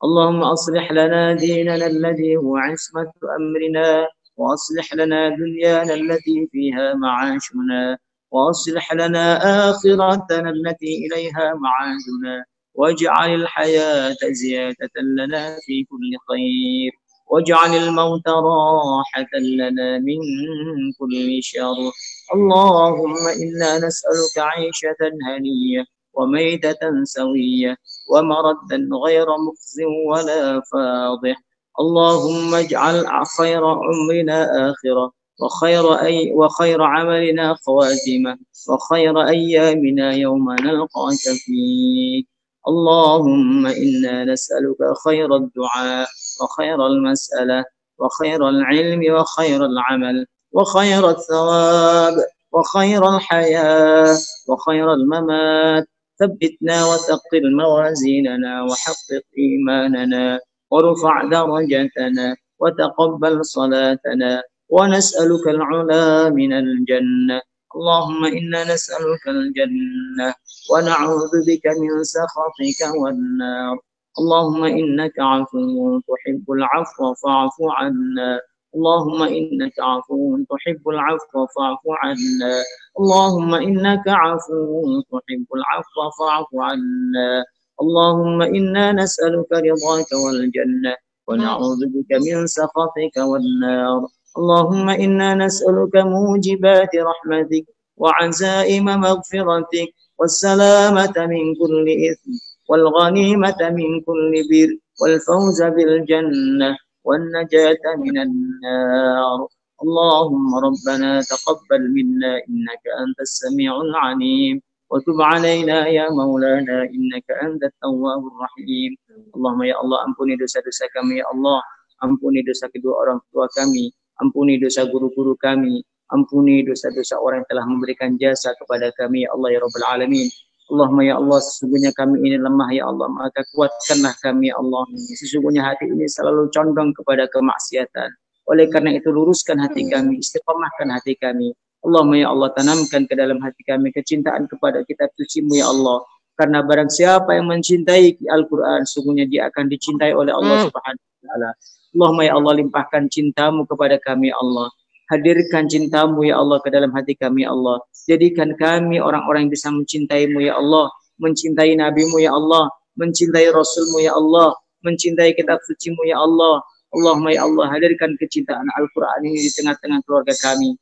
اللهم أصلح لنا ديننا الذي هو عصمة أمرنا وأصلح لنا دنيانا التي فيها معاشنا وأصلح لنا آخرتنا التي إليها معادنا واجعل الحياة زيادة لنا في كل خير واجعل الموت راحة لنا من كل شر اللهم إنا نسألك عيشة هنية وميتة سوية ومردا غير مخز ولا فاضح اللهم اجعل خير عمرنا آخرة وخير عملنا خواتمة وخير أيامنا يوم نلقاك فيه اللهم إنا نسألك خير الدعاء وخير المسألة وخير العلم وخير العمل وخير الثواب وخير الحياة وخير الممات ثبتنا وثقل موازيننا وحقق إيماننا وارفع درجتنا وتقبل صلاتنا ونسألك العلا من الجنة اللهم إنا نسألك الجنة ونعوذ بك من سخطك والنار اللهم إنك عفو تحب العفو فاعف عنا اللهم إنك عفو تحب العفو فاعف عنا اللهم إنك عفو تحب العفو فاعف عنا اللهم إنا نسألك رضاك والجنة ونعوذ بك من سخطك والنار اللهم إنا نسألك موجبات رحمتك وعزائم مغفرتك والسلامة من كل إثم والغنيمة من كل بر والفوز بالجنة والنجاة من النار اللهم ربنا تقبل منا إنك أنت السميع العليم وتب علينا يا مولانا إنك أنت التواب الرحيم اللهم ya Allah ampuni dosa-dosa kami ya Allah ampuni dosa kedua orang tua kami ampuni dosa guru-guru kami ampuni dosa-dosa orang yang telah memberikan jasa kepada kami ya Allah ya Rabbal Alamin Allahumma ya Allah sesungguhnya kami ini lemah ya Allah maka kuatkanlah kami ya Allah sesungguhnya hati ini selalu condong kepada kemaksiatan oleh karena itu luruskan hati kami istiqamahkan hati kami Allahumma ya Allah tanamkan ke dalam hati kami kecintaan kepada kitab suci-Mu ya Allah karena barang siapa yang mencintai Al-Quran sesungguhnya dia akan dicintai oleh Allah Subhanahu wa taala Allahumma ya Allah limpahkan cinta-Mu kepada kami ya Allah hadirkan cinta-Mu ya Allah ke dalam hati kami ya Allah jadikan kami orang-orang yang bisa mencintai-Mu ya Allah mencintai Nabi-Mu ya Allah mencintai Rasul-Mu ya Allah mencintai kitab suci-Mu ya Allah Allahumma ya Allah hadirkan kecintaan Al-Quran ini di tengah-tengah keluarga kami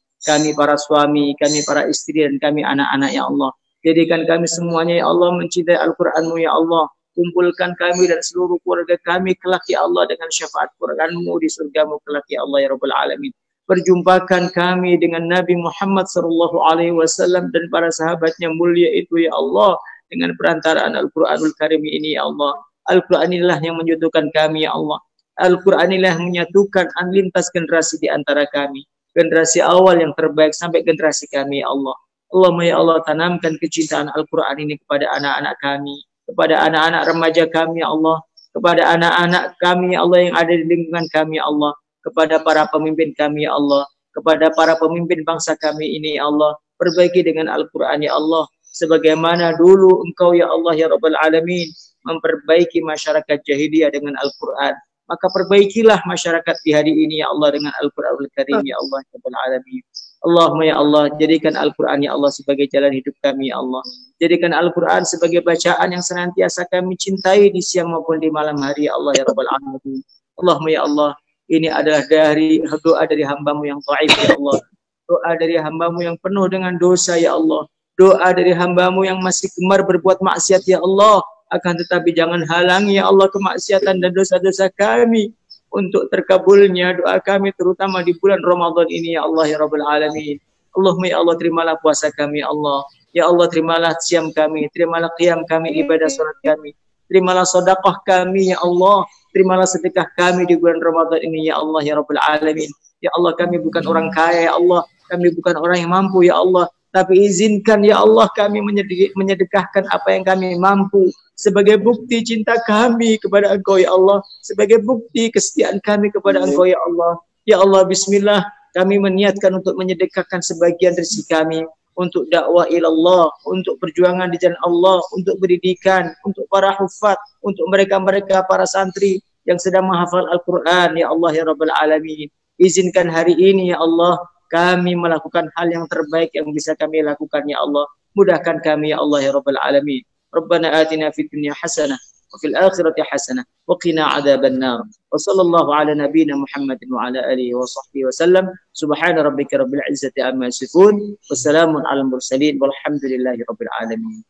para suami, kami para istri dan kami anak-anak ya Allah jadikan kami semuanya ya Allah mencintai Al-Quran-Mu ya Allah kumpulkan kami dan seluruh keluarga kami kelak ya Allah dengan syafaat Quran-Mu di surga-Mu kelak ya Allah ya Rabbal Alamin perjumpakan kami dengan Nabi Muhammad SAW dan para sahabatnya mulia itu ya Allah dengan perantaraan Al-Quranul Karim ini ya Allah Al-Quran inilah yang menyatukan kami ya Allah Al-Quran inilah yang menyatukan lintas generasi di antara kami generasi awal yang terbaik sampai generasi kami ya Allah Allahumma ya Allah tanamkan kecintaan Al-Quran ini kepada anak-anak kami kepada anak-anak remaja kami ya Allah kepada anak-anak kami ya Allah yang ada di lingkungan kami ya Allah kepada para pemimpin kami ya Allah kepada para pemimpin bangsa kami ini ya Allah perbaiki dengan Al-Quran ya Allah sebagaimana dulu Engkau ya Allah ya Rabbal Alamin memperbaiki masyarakat jahiliyah dengan Al-Quran maka perbaikilah masyarakat di hari ini ya Allah dengan Al-Quranul Karim ya Allah ya Rabbal Alamin Allahumma ya Allah jadikan Al-Quran ya Allah sebagai jalan hidup kami ya Allah jadikan Al-Quran sebagai bacaan yang senantiasa kami cintai di siang maupun di malam hari ya Allah ya Rabbal Alamin Allahumma ya Allah ini adalah dari doa dari hamba-Mu yang dhaif ya Allah doa dari hamba-Mu yang penuh dengan dosa ya Allah doa dari hamba-Mu yang masih gemar berbuat maksiat ya Allah akan tetapi jangan halangi ya Allah kemaksiatan dan dosa-dosa kami untuk terkabulnya doa kami terutama di bulan Ramadan ini ya Allah ya Rabbal Alamin Allahumma ya Allah terimalah puasa kami ya Allah ya Allah terimalah siam kami terimalah qiyam kami ibadah salat kami terimalah sedekah kami ya Allah terimalah sedekah kami di bulan Ramadan ini ya Allah ya Rabbal Alamin ya Allah kami bukan orang kaya ya Allah kami bukan orang yang mampu ya Allah tapi izinkan ya Allah kami menyedekahkan apa yang kami mampu sebagai bukti cinta kami kepada Engkau ya Allah sebagai bukti kesetiaan kami kepada Engkau ya Allah bismillah kami meniatkan untuk menyedekahkan sebagian rezeki kami untuk dakwah ilallah untuk perjuangan di jalan Allah untuk pendidikan untuk para hufaz untuk mereka-mereka para santri yang sedang menghafal Al-Quran ya Allah ya Rabbal Alamin izinkan hari ini ya Allah kami melakukan hal yang terbaik yang bisa kami lakukan ya Allah mudahkan kami ya Allah ya Rabbal Alamin Rabbana atina fid dunya hasanah wa fil akhirati hasanah wa qina adzabannar wa sallallahu ala nabiyyina Muhammadin wa ala alihi wa sahbihi wasallam subhana rabbika rabbil izzati amma yasifun wassalamun alal mursalin walhamdulillahi rabbil alamin.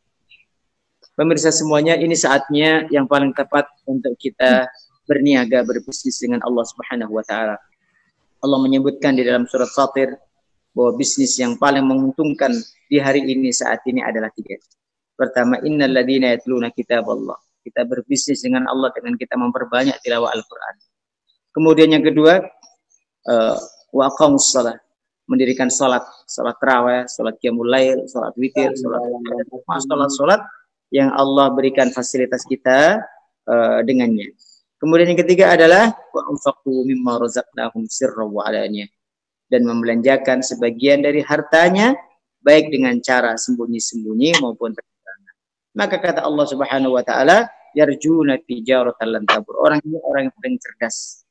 Pemirsa semuanya ini saatnya yang paling tepat untuk kita berniaga berbisnis dengan Allah Subhanahu wa taala. Allah menyebutkan di dalam surat Fatir bahwa bisnis yang paling menguntungkan di hari ini saat ini adalah 3. Pertama, innal ladzina yatluna kitaballah. Kita berbisnis dengan Allah dengan kita memperbanyak tilawah Al-Quran. Kemudian yang kedua, wa aqamus shalah, mendirikan salat tarawih, salat qiyamul lail, salat witir, salat yang Allah berikan fasilitas kita dengannya. Kemudian yang ketiga adalah wa anfaqu mimma razaqnahum sirran wa alaniyah, dan membelanjakan sebagian dari hartanya baik dengan cara sembunyi-sembunyi maupun terang. Maka kata Allah Subhanahu wa taala, yarjuna tijaratan lan tabur. Orang ini orang yang paling cerdas.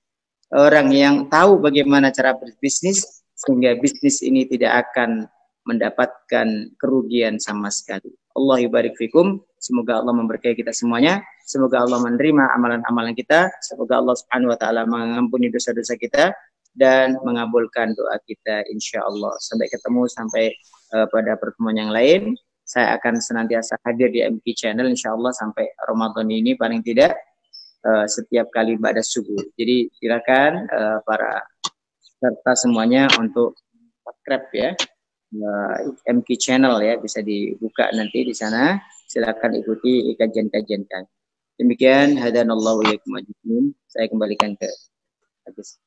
Orang yang tahu bagaimana cara berbisnis sehingga bisnis ini tidak akan mendapatkan kerugian sama sekali. Allah yubarik fikum. Semoga Allah memberkahi kita semuanya. Semoga Allah menerima amalan-amalan kita. Semoga Allah Subhanahu wa taala mengampuni dosa-dosa kita dan mengabulkan doa kita insyaallah. Sampai ketemu sampai pada pertemuan yang lain. Saya akan senantiasa hadir di MK Channel insyaallah sampai Ramadan ini paling tidak setiap kali ibadah subuh. Jadi silakan para peserta semuanya untuk subscribe ya. MK Channel ya, bisa dibuka nanti di sana. Silakan ikuti kajian-kajian kami. Demikian hadanallahu wa iyyakum ajmain. Saya kembalikan ke Agus.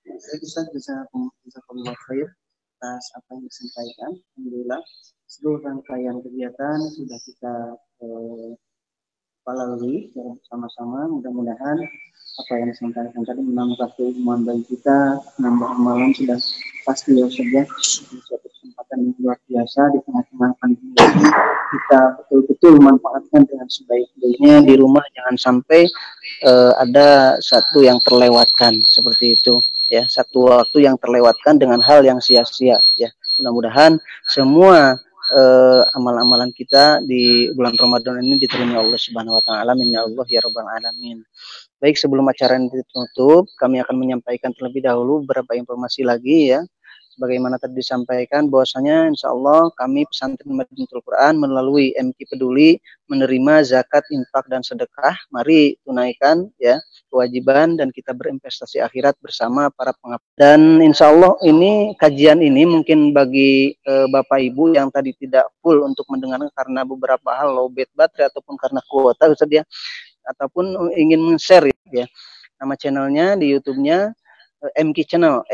Jazakallahu khair atas apa yang disampaikan. Alhamdulillah seluruh rangkaian kegiatan sudah kita lalui bersama-sama. Mudah-mudahan apa yang disampaikan tadi menambah keilmuan bagi kita, menambah amalan sudah pasti ya saja. Suatu kesempatan yang luar biasa di tengah-tengah pandemi ini kita betul-betul manfaatkan dengan sebaik-baiknya di rumah. Jangan sampai ada satu yang terlewatkan seperti itu ya, satu waktu yang terlewatkan dengan hal yang sia-sia ya. Mudah-mudahan semua amal-amalan kita di bulan Ramadan ini diterima Allah Subhanahu wa taala. Amin ya Allah ya rabbal alamin. Baik, sebelum acara ini ditutup, kami akan menyampaikan terlebih dahulu beberapa informasi lagi ya. Sebagaimana tadi disampaikan bahwasanya insya Allah kami pesantren Madinatul Quran melalui MK Peduli menerima zakat, infak dan sedekah. Mari tunaikan ya kewajiban dan kita berinvestasi akhirat bersama para pengabdi. Dan insya Allah ini kajian ini mungkin bagi Bapak Ibu yang tadi tidak full untuk mendengarkan karena beberapa hal lowbat baterai ataupun karena kuota Ustaz ya, ataupun ingin men-share ya. Nama channelnya di YouTube-nya MK Channel,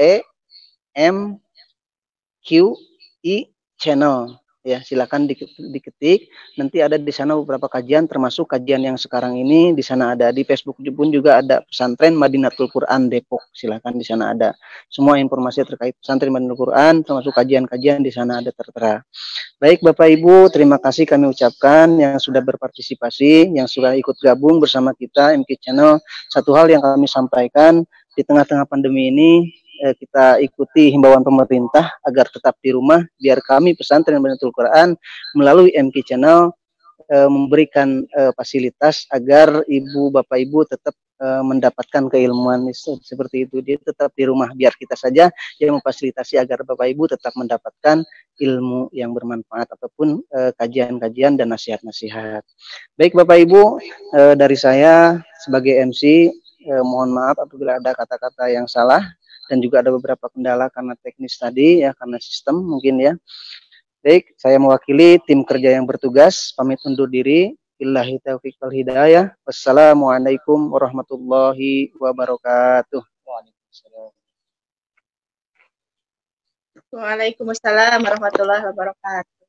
QI Channel ya, silakan diketik, nanti ada di sana beberapa kajian termasuk kajian yang sekarang ini. Di sana ada, di Facebook pun juga ada pesantren Madinatul Quran Depok, silakan di sana ada semua informasi terkait pesantren Madinatul Quran termasuk kajian-kajian di sana ada tertera. Baik Bapak Ibu, terima kasih kami ucapkan yang sudah berpartisipasi, yang sudah ikut gabung bersama kita MK Channel. Satu hal yang kami sampaikan di tengah-tengah pandemi ini, kita ikuti himbauan pemerintah agar tetap di rumah, biar kami pesantren Madinatul Quran melalui MK Channel memberikan fasilitas agar ibu bapak ibu tetap mendapatkan keilmuan seperti itu. Dia tetap di rumah, biar kita saja yang memfasilitasi agar bapak ibu tetap mendapatkan ilmu yang bermanfaat ataupun kajian-kajian dan nasihat-nasihat. Baik Bapak Ibu, dari saya sebagai MC mohon maaf apabila ada kata-kata yang salah dan juga ada beberapa kendala karena teknis tadi ya, karena sistem mungkin ya. Baik, saya mewakili tim kerja yang bertugas pamit undur diri. Billahi taufiq wal hidayah. Wassalamualaikum warahmatullahi wabarakatuh. Waalaikumsalam warahmatullahi wabarakatuh.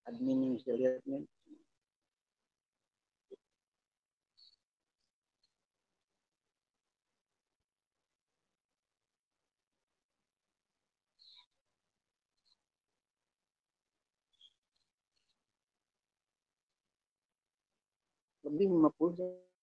Admin bisa lihat nih. Lebih 50